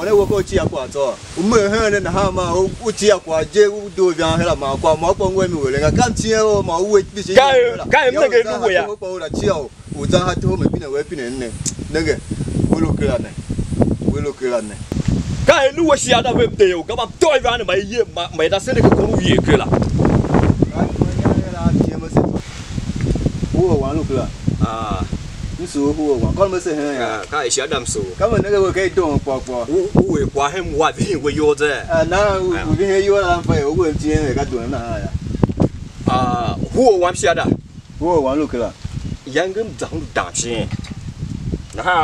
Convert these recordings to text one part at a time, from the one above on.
我那我过去啊挂做，我们很人哈嘛，我去啊挂接我都边黑了嘛，挂毛帮我们为了干钱哦嘛，我必须。该那个路呀。我包了钱，我这还多没变的，我变人呢，那个我路过来呢，我路过来呢。该路我下那边对哦，干嘛对方的买到现在个公路也去了。我玩路过了啊。 你说我玩，搞么事很呀？该下那么说。他们那个我可以动包包。我会挂很我边会有着。那我边有人飞，我今天那个动那呀。我玩下的。我玩路去了。ยังก็มันจะหุ่นด่างเช่นนะฮะ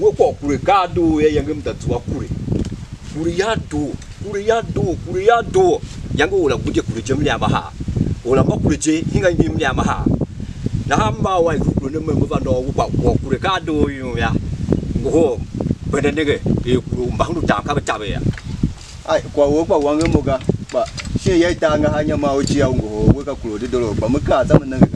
我บอกกูเลยกาดูยังก็มันจะตัวกูเลยยาดูยังก็เรากูจะกูเลยจะไม่เลี้ยงมาหาเราบอกกูเลยจะยังไงมีไม่เลี้ยงมาหานะฮะมาไว้กูเลยมันว่าน้องกูบอกกูเลยกาดูอยู่เนี่ยโอ้โหเป็นนั่นเองกูบางลูกด่างข้าพเจ้าเลยไอ้กว่า我กว่า玩个么个吧现在当个还要嘛我只要我个กู的多了把么个咱们那个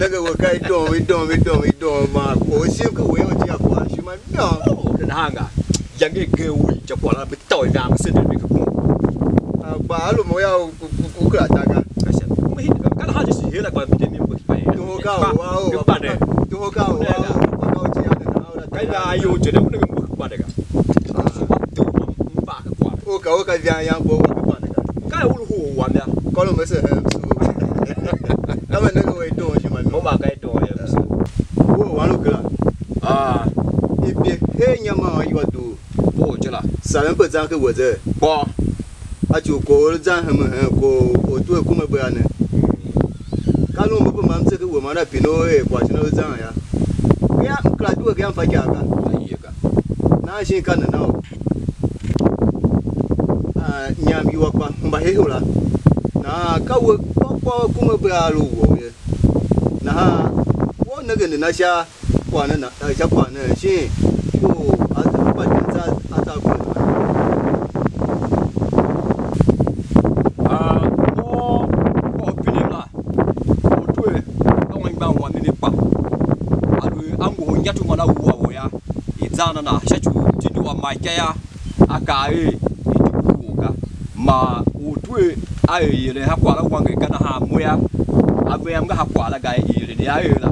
那个我该动嘛，我先个我要加挂，是嘛妙。那个，ยัง个给我จะ过来被倒一样是的那个工。把路我要我个大个。没那个，干哈就是黑了，关不见面不白。多高哇？跟办的。多高哇？高这样的，然后呢？该哪有觉得那个不办那个？我搞个这样我不办那个。该我路玩的。搞了没事很舒服。他们那个会动是嘛？我嘛该动也不是。我玩路去了。一边黑伢嘛一个多。我去了。3人不站去我这。我。就过了站很过我都过没不然呢。kalau mau pemam se ke wo mana pino kwa sino zang ya ya kla tu ke yang fa kya ka iya ka na shin kan na nyam yu kwa mba he hola na ka wo kwa kuma ba lu wo ye na wo na ge na sha kwa na sha kwa na shin ko a ta ba ta a ta ko zana na shachu tindu wa maikaya akae itukuka ma utwe aye yele hakwala wange kana ha moya ave amga hakwala ga yele de aye la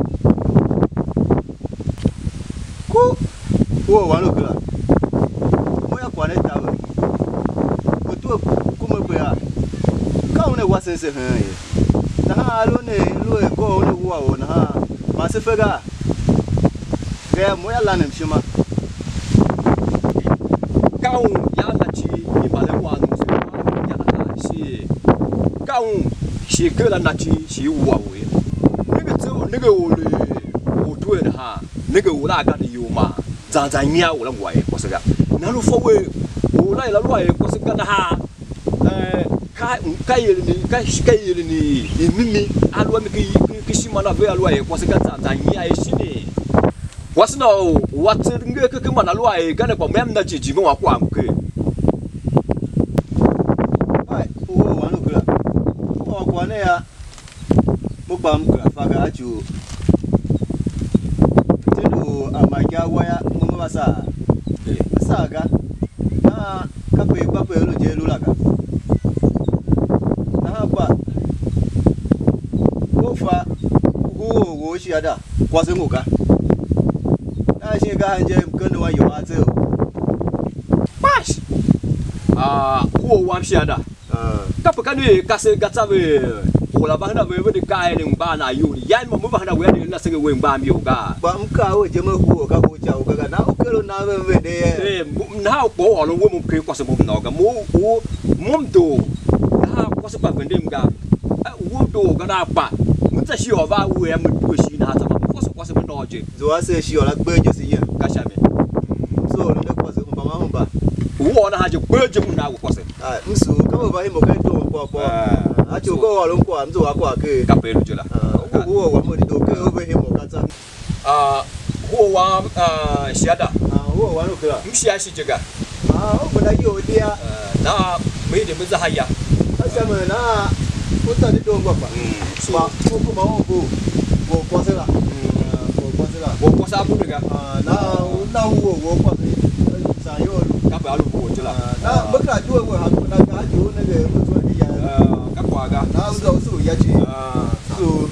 ko wa lo kala moya kwa ne tawe utwe kuma bya ka one wa sense han ye na ha lo ne lo e ko ne wa o na ha ma se fega ga moya la nem shima高压那去你把那挖东西挖压那是高是个人那去是挖位那个走那个我对的哈那个我那个的有嘛在鸟我那挖我是个那路方位我那了挖我是个那哈该有的你秘密阿罗那个西马那边挖我是个在鸟是呢我是那我这个个嘛那乱，刚才讲没那几分我挂不去。哎，我玩路去了，我挂那呀，我挂不去了，发个就，这路买家我呀，我们把啥，啥个，那卡贝路接路那个，那把，我发，我写的，我是我个。那些个还就跟着我有啊走，巴西。huo wa mshada kapakani kase gatsawe wala bahana we de kai ni ba na yuri yan mo bahana we de na sege we ba mi oga ba mka o je ma huo ka ko cha o ga na o kelo na we de na ko o lo we mo ke ko se mo na ga mo do na ko se ba vende mga wo do ga na ba mo za shi o ba we mo do shi na ta ko se mo no je zo a se shi o la gbe je si yin ka sha me so lo de ko se ba ma ba wo na ha je gbe je mo na ko se msu ka ba hi mo ka do ko ko a chu ko wa lo ko am zo wa ko ke ka pe lu je la huo wa mo do ke o be hi mo ka za huo wa shiada huo wa no kla mshia shi je ga o mo na yo dia na me de mo za ha ya asa mo na o ta de do ngwa pa ba ko ma o ko se la wo ko sa bu de ga na huo wo ko sa yo ka ba lu ko je la na mo ka do wo ha na ga ju na ge mo so ni ya ka kwa ga na zo su ya ji so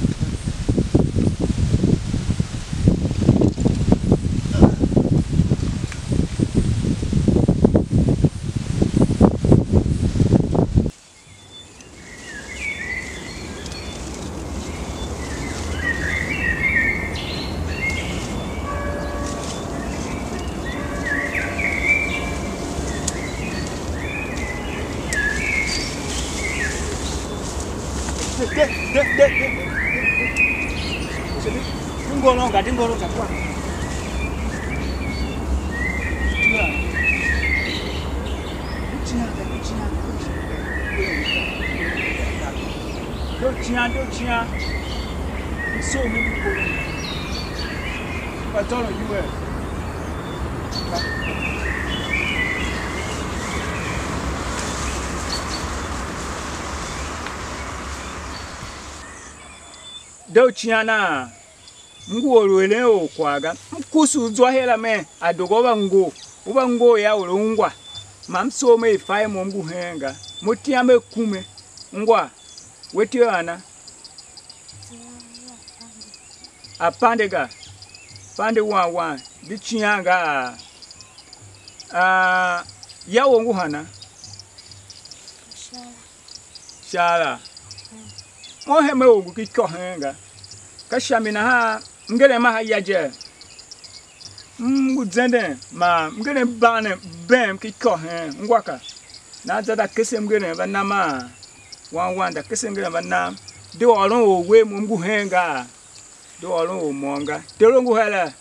Dinggolo kat kuat. Docia. So many people. But all of you were. Docia nguo lwele okwaga mkusu zwa hela me adogo uba ngo ya ulungwa mamsome ifai mungu henga mutiame kume ngwa wetio ana apandega pande wa bichianga ya wongu hana shala moheme ogu kiko henga kashamina ha ngene ma hayaje muzende ma ngene bane bem ki ko he ngwaka na zada kese ngene bana ma wan da kese ngene bana de olon owe mu ngu henga de olon o monga de longu hala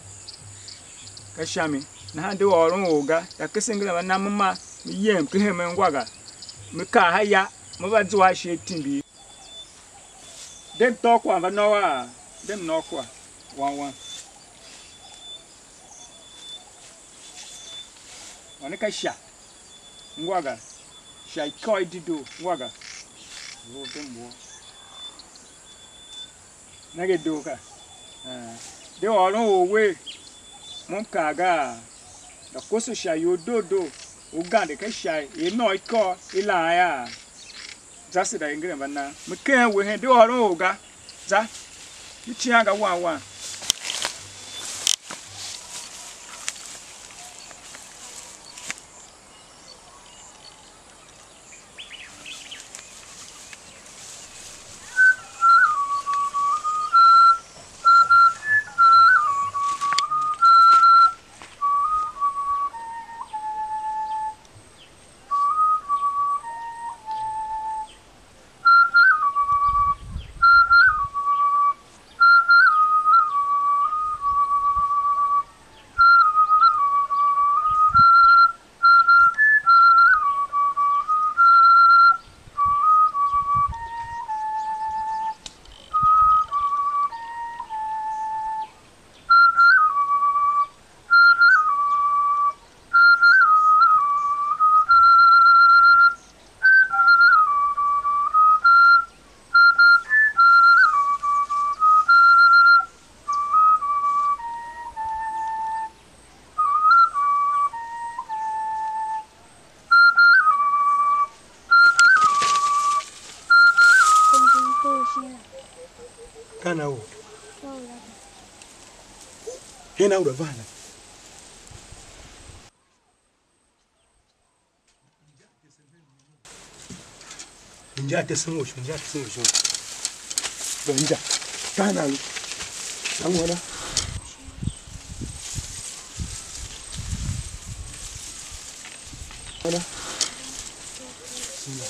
kashami na de olon oga da kese ngene bana ma yem ke he me ngwaga me ka haya mo ba zwa she timbi de to kwa bana wa dem no kwa one. Wanika sha. Ngwaga. Sha ikoi dido. Ngwaga. Wo dembo. Nage doka. De olon owe. Mon kaga. Da koso sha yododo. Ugande ka sha e no iko ila ya. Zasi da ingire bana. Mke we he de olon oga. Za. Ichiaga one. Kana u. Hena udavana. Inja te sun wushun, inja te sun wushun. Banja, kana lu. An wana. Wana. Sina.